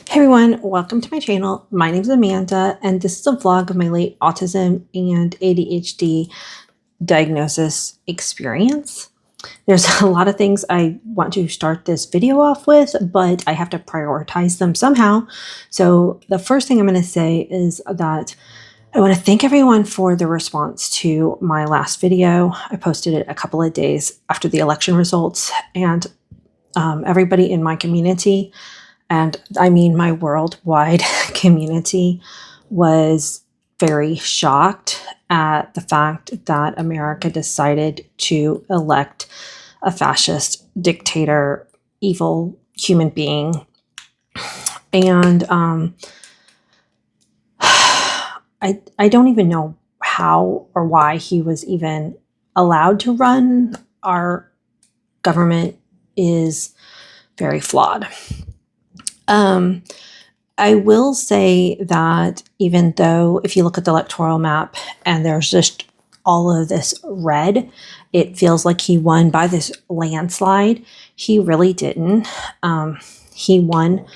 Hey everyone, welcome to my channel. My name is Amanda, and this is a vlog of my late autism and ADHD diagnosis experience. There's a lot of things I want to start this video off with, but I have to prioritize them somehow. So the first thing I'm going to say is that I want to thank everyone for the response to my last video. I posted it a couple of days after the election results, and everybody in my community, and I mean my worldwide community, was very shocked at the fact that America decided to elect a fascist dictator, evil human being. And I don't even know how or why he was even allowed to run. Our government is very flawed. I will say that even though if you look at the electoral map and there's just all of this red, it feels like he won by this landslide. He really didn't. He won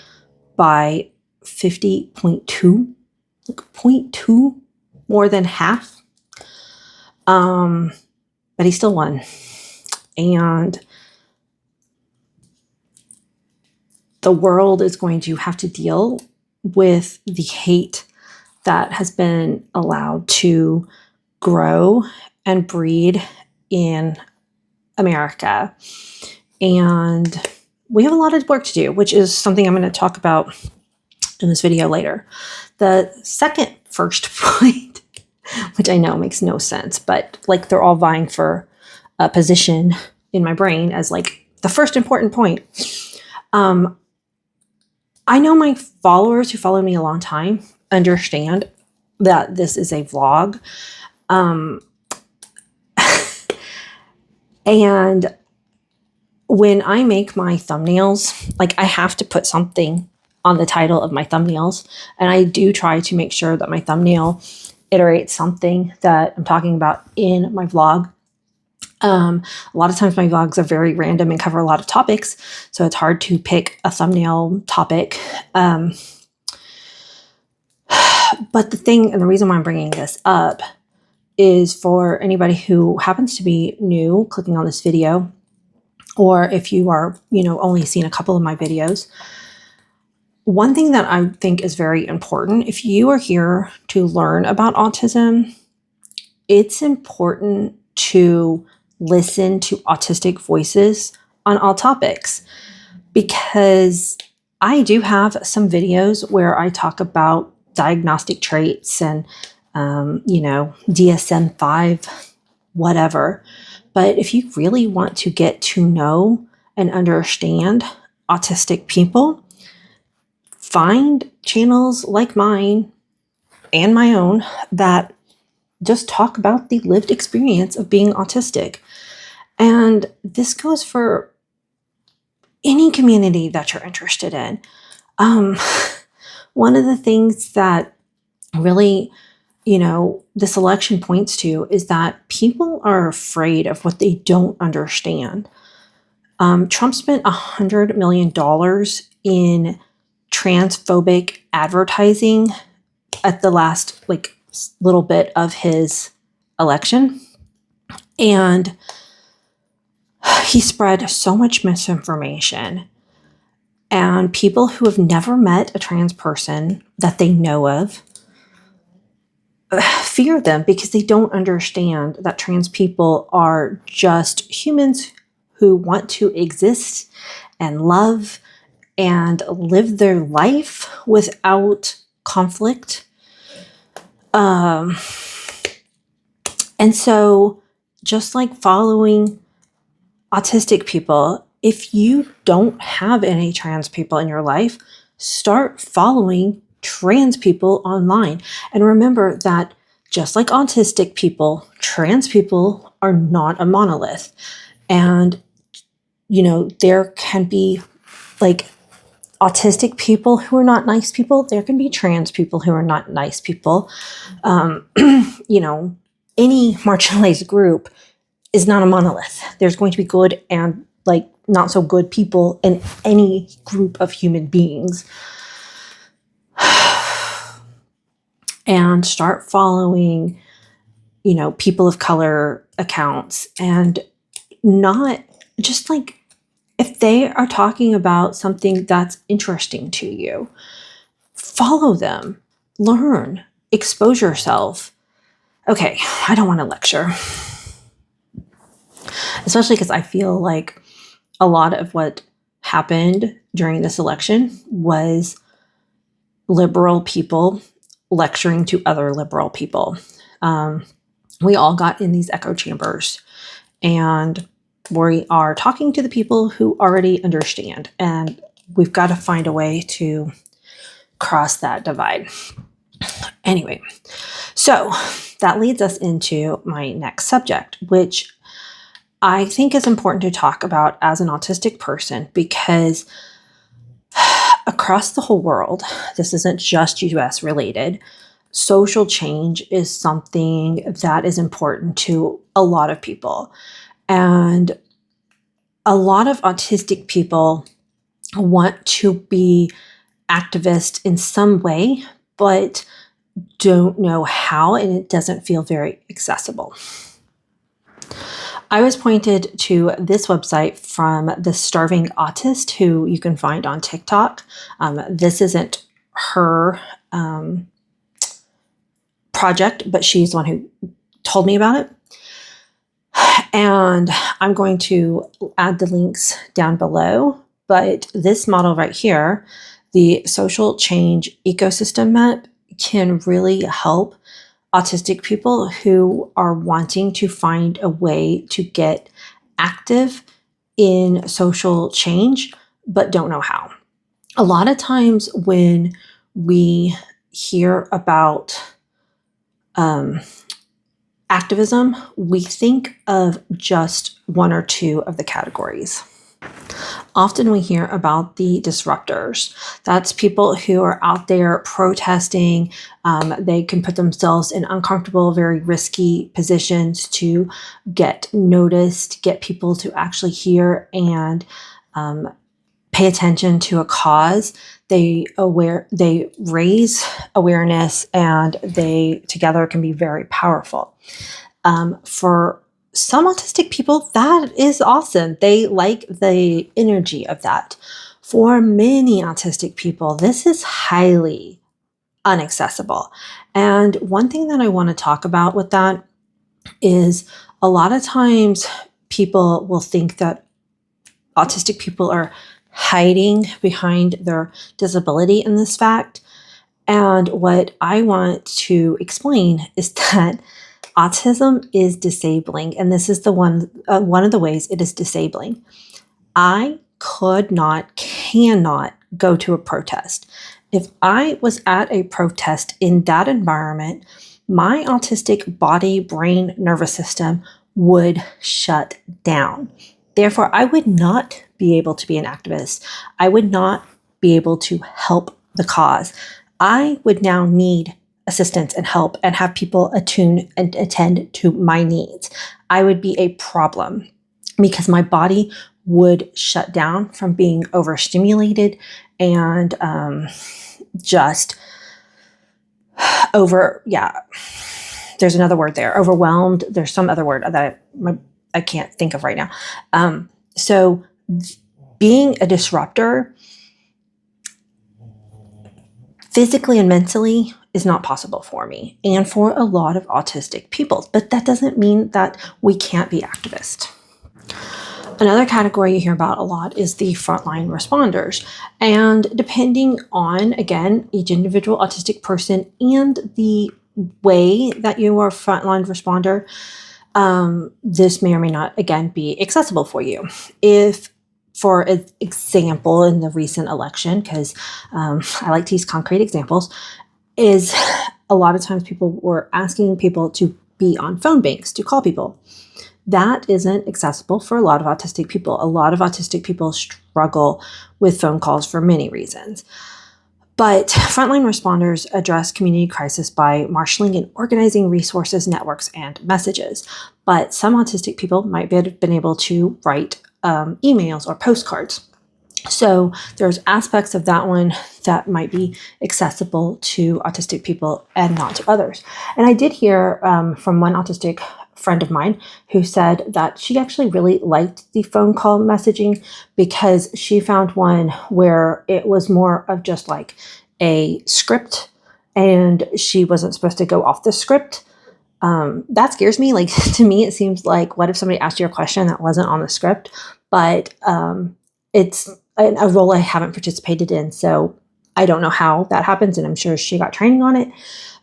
by 50.2, like 0.2 more than half. But he still won. And the world is going to have to deal with the hate that has been allowed to grow and breed in America. And we have a lot of work to do, which is something I'm going to talk about in this video later. The first point, which I know makes no sense, but like they're all vying for a position in my brain as like the first important point. I know my followers who follow me a long time understand that this is a vlog. And when I make my thumbnails, like I have to put something on the title of my thumbnails. And I do try to make sure that my thumbnail iterates something that I'm talking about in my vlog. A lot of times my vlogs are very random and cover a lot of topics, so it's hard to pick a thumbnail topic. But the thing and the reason why I'm bringing this up is for anybody who happens to be new clicking on this video, or if you are, only seeing a couple of my videos. One thing that I think is very important, if you are here to learn about autism, it's important to listen to autistic voices on all topics, because I do have some videos where I talk about diagnostic traits and, DSM-5, whatever. But if you really want to get to know and understand autistic people, find channels like mine and my own that just talk about the lived experience of being autistic. And this goes for any community that you're interested in. One of the things that really, this election points to is that people are afraid of what they don't understand. Trump spent $100 million in transphobic advertising at the last little bit of his election. And he spread so much misinformation, and people who have never met a trans person that they know of fear them because they don't understand that trans people are just humans who want to exist and love and live their life without conflict. And so just like following autistic people, if you don't have any trans people in your life, start following trans people online. And remember that just like autistic people, trans people are not a monolith. And, there can be autistic people who are not nice people. There can be trans people who are not nice people. Any marginalized group is not a monolith. There's going to be good and not so good people in any group of human beings. and start following, people of color accounts, and not just like, if they are talking about something that's interesting to you, follow them, learn, expose yourself. Okay, I don't want to lecture, especially because I feel like a lot of what happened during this election was liberal people lecturing to other liberal people. We all got in these echo chambers, and we are talking to the people who already understand, and we've got to find a way to cross that divide. Anyway, so that leads us into my next subject, which I think is important to talk about as an autistic person, because across the whole world, this isn't just US related, social change is something that is important to a lot of people. And a lot of autistic people want to be activists in some way, but don't know how, and it doesn't feel very accessible. I was pointed to this website from the Starving Autist, who you can find on TikTok. This isn't her project, but she's the one who told me about it. And I'm going to add the links down below. But this model right here, the social change ecosystem map, can really help autistic people who are wanting to find a way to get active in social change, but don't know how. A lot of times when we hear about activism, we think of just one or two of the categories. Often we hear about the disruptors. That's people who are out there protesting. They can put themselves in uncomfortable, very risky positions to get noticed, get people to actually hear and pay attention to a cause. They raise awareness, and they together can be very powerful. For some autistic people, that is awesome. They like the energy of that. For many autistic people, this is highly inaccessible. And one thing that I want to talk about with that is a lot of times people will think that autistic people are hiding behind their disability in this fact. And what I want to explain is that autism is disabling, and this is the one of the ways it is disabling. I cannot go to a protest. If I was at a protest in that environment, my autistic body, brain, nervous system would shut down. Therefore, I would not be able to be an activist. I would not be able to help the cause. I would now need assistance and help and have people attune and attend to my needs. I would be a problem because my body would shut down from being overstimulated and just there's another word there, overwhelmed. There's some other word that I can't think of right now. So being a disruptor physically and mentally is not possible for me and for a lot of autistic people, but that doesn't mean that we can't be activists. Another category you hear about a lot is the frontline responders. And depending on, again, each individual autistic person and the way that you are a frontline responder, this may or may not, again, be accessible for you. If, for example, in the recent election, because I like to use concrete examples, is a lot of times people were asking people to be on phone banks, to call people. That isn't accessible for a lot of autistic people. A lot of autistic people struggle with phone calls for many reasons. But frontline responders address community crisis by marshaling and organizing resources, networks, and messages. But some autistic people might have been able to write emails or postcards. So there's aspects of that one that might be accessible to autistic people and not to others. And I did hear from one autistic friend of mine who said that she actually really liked the phone call messaging because she found one where it was more of just like a script and she wasn't supposed to go off the script. That scares me. Like, to me, it seems like, what if somebody asked you a question that wasn't on the script? But it's a role I haven't participated in, so I don't know how that happens, and I'm sure she got training on it.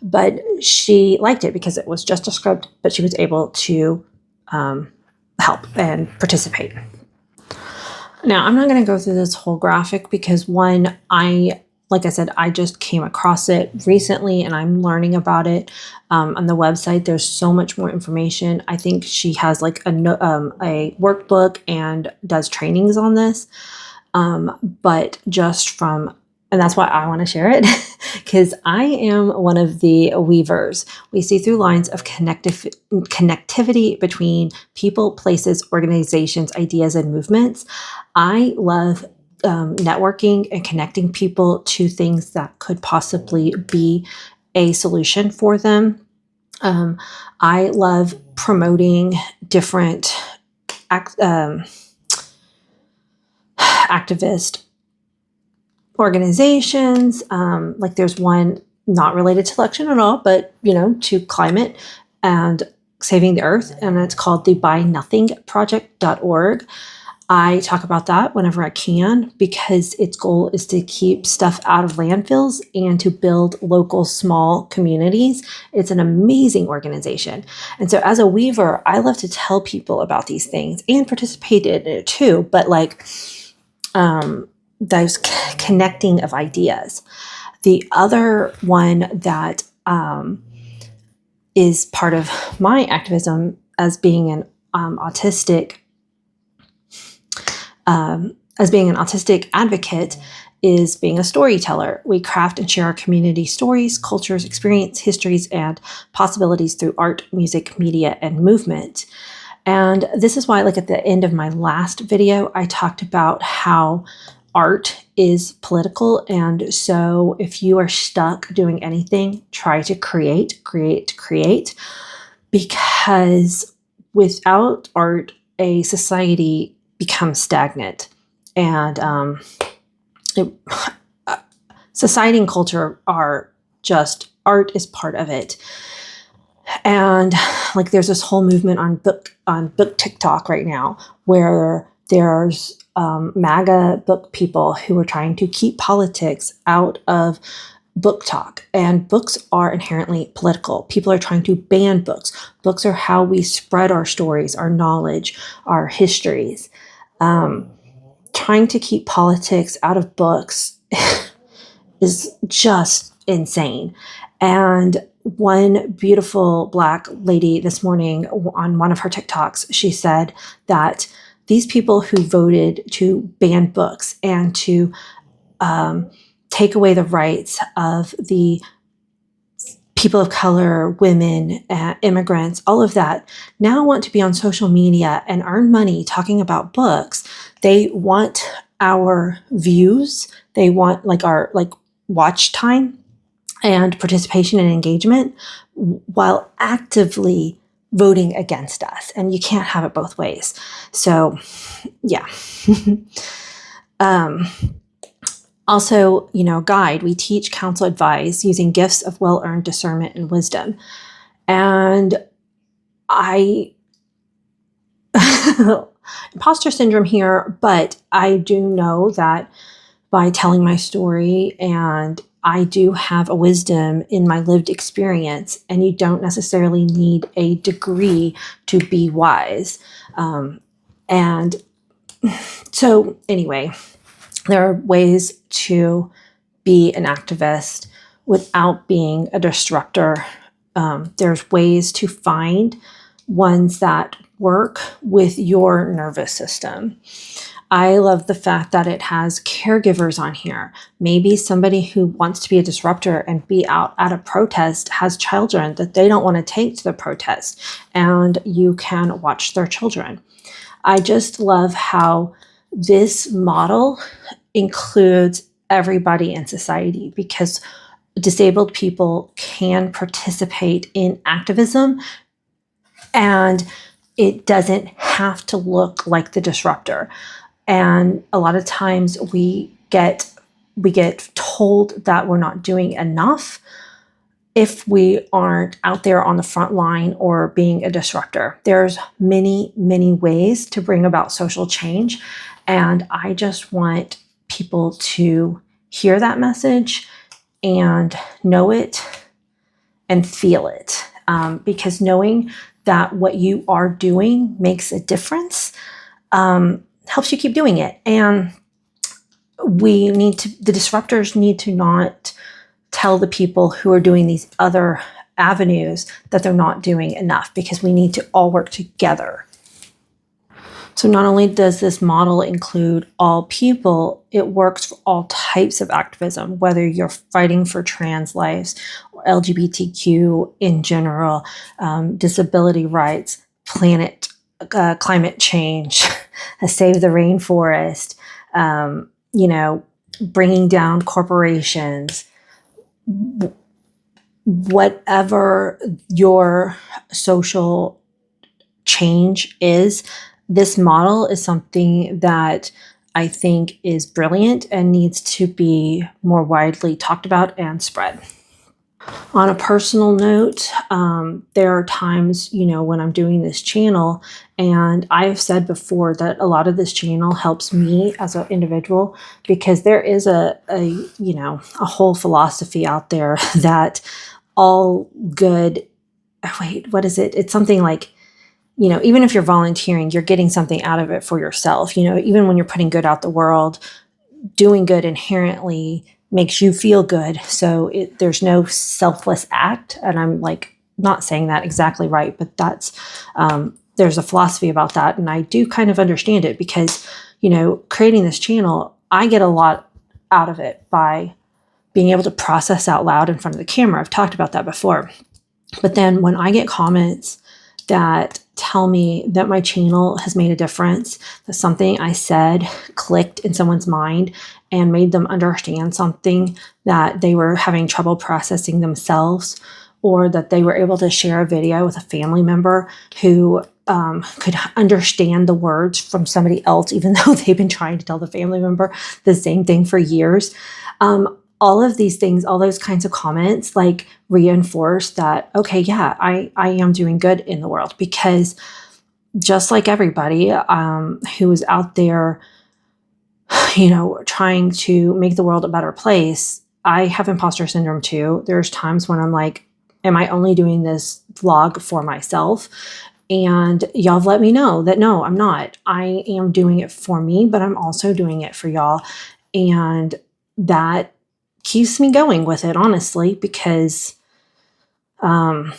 But she liked it because it was just a script, but she was able to help and participate. Now, I'm not going to go through this whole graphic because one, like I said, I just came across it recently and I'm learning about it on the website. There's so much more information. I think she has like a workbook and does trainings on this. But just from, and that's why I want to share it, because I am one of the weavers. We see through lines of connectivity between people, places, organizations, ideas, and movements. I love networking and connecting people to things that could possibly be a solution for them. I love promoting different activist organizations. Like there's one not related to election at all, but to climate and saving the earth, and it's called the BuyNothingProject.org. I talk about that whenever I can because its goal is to keep stuff out of landfills and to build local small communities. It's an amazing organization. And so as a weaver, I love to tell people about these things and participate in it too, but like those connecting of ideas. The other one that is part of my activism as being an autistic advocate is being a storyteller. We craft and share our community stories, cultures, experience, histories, and possibilities through art, music, media, and movement. And this is why, like at the end of my last video, I talked about how art is political. And so if you are stuck doing anything, try to create, because without art, a society becomes stagnant. And society and culture are just, art is part of it. And like there's this whole movement on book TikTok right now where there's MAGA book people who are trying to keep politics out of book talk. And books are inherently political. People are trying to ban books. Books are how we spread our stories, our knowledge, our histories. Trying to keep politics out of books is just insane. And one beautiful Black lady this morning on one of her TikToks, she said that these people who voted to ban books and to take away the rights of the people of color, women, immigrants, all of that, now want to be on social media and earn money talking about books. They want our views. They want our watch time and participation and engagement while actively voting against us. And you can't have it both ways. So, yeah. Also, guide, we teach, counsel, advise using gifts of well-earned discernment and wisdom. And imposter syndrome here, but I do know that by telling my story, and I do have a wisdom in my lived experience, and you don't necessarily need a degree to be wise. And so anyway, there are ways to be an activist without being a disruptor. There's ways to find ones that work with your nervous system. I love the fact that it has caregivers on here. Maybe somebody who wants to be a disruptor and be out at a protest has children that they don't want to take to the protest, and you can watch their children. I just love how this model includes everybody in society because disabled people can participate in activism, and it doesn't have to look like the disruptor. And a lot of times we get told that we're not doing enough if we aren't out there on the front line or being a disruptor. There's many, many ways to bring about social change. And I just want people to hear that message and know it and feel it. Because knowing that what you are doing makes a difference helps you keep doing it. And the disruptors need to not tell the people who are doing these other avenues that they're not doing enough, because we need to all work together. So not only does this model include all people, it works for all types of activism, whether you're fighting for trans lives, or LGBTQ in general, disability rights, climate change, save the rainforest, bringing down corporations, whatever your social change is. This model is something that I think is brilliant and needs to be more widely talked about and spread. On a personal note, there are times, when I'm doing this channel, and I've said before that a lot of this channel helps me as an individual, because there is a whole philosophy out there that all good, what is it? It's something like, even if you're volunteering, you're getting something out of it for yourself. Even when you're putting good out the world, doing good inherently makes you feel good. So there's no selfless act. And I'm not saying that exactly right, but that's, there's a philosophy about that. And I do kind of understand it because, creating this channel, I get a lot out of it by being able to process out loud in front of the camera. I've talked about that before. But then when I get comments that tell me that my channel has made a difference, that something I said clicked in someone's mind and made them understand something that they were having trouble processing themselves, or that they were able to share a video with a family member who could understand the words from somebody else, even though they've been trying to tell the family member the same thing for years. All of these things, all those kinds of comments reinforce that, okay, yeah, I am doing good in the world, because just like everybody who is out there, trying to make the world a better place, I have imposter syndrome too. There's times when I'm like, am I only doing this vlog for myself? And y'all have let me know that no, I'm not. I am doing it for me, but I'm also doing it for y'all. And that keeps me going with it, honestly, because, I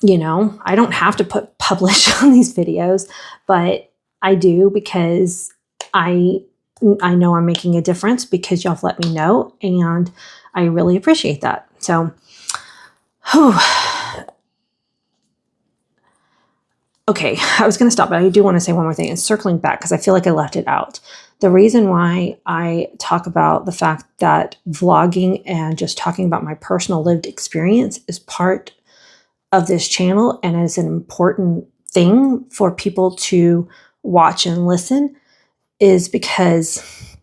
don't have to publish on these videos, but I do, because I know I'm making a difference, because y'all have let me know, and I really appreciate that. So, okay, I was going to stop, but I do want to say one more thing. And circling back, because I feel like I left it out. The reason why I talk about the fact that vlogging and just talking about my personal lived experience is part of this channel and is an important thing for people to watch and listen is because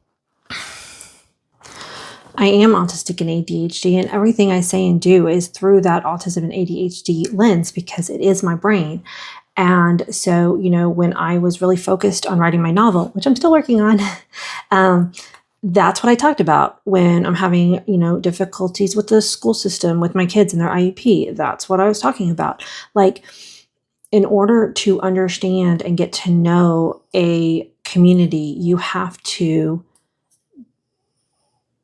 I am autistic and ADHD, and everything I say and do is through that autism and ADHD lens, because it is my brain. And so, when I was really focused on writing my novel, which I'm still working on, that's what I talked about. When I'm having, difficulties with the school system, with my kids and their IEP, that's what I was talking about. In order to understand and get to know a community, you have to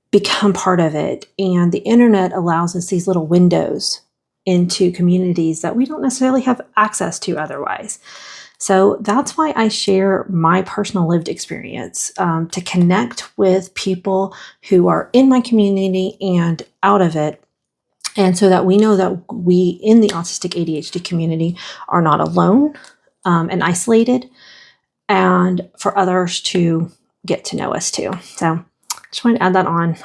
become part of it. And the internet allows us these little windows into communities that we don't necessarily have access to otherwise. So that's why I share my personal lived experience, to connect with people who are in my community and out of it. And so that we know that we in the autistic ADHD community are not alone and isolated. and for others to get to know us too. So I just wanted to add that on.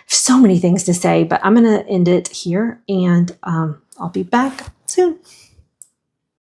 So many things to say, but I'm going to end it here, and I'll be back soon.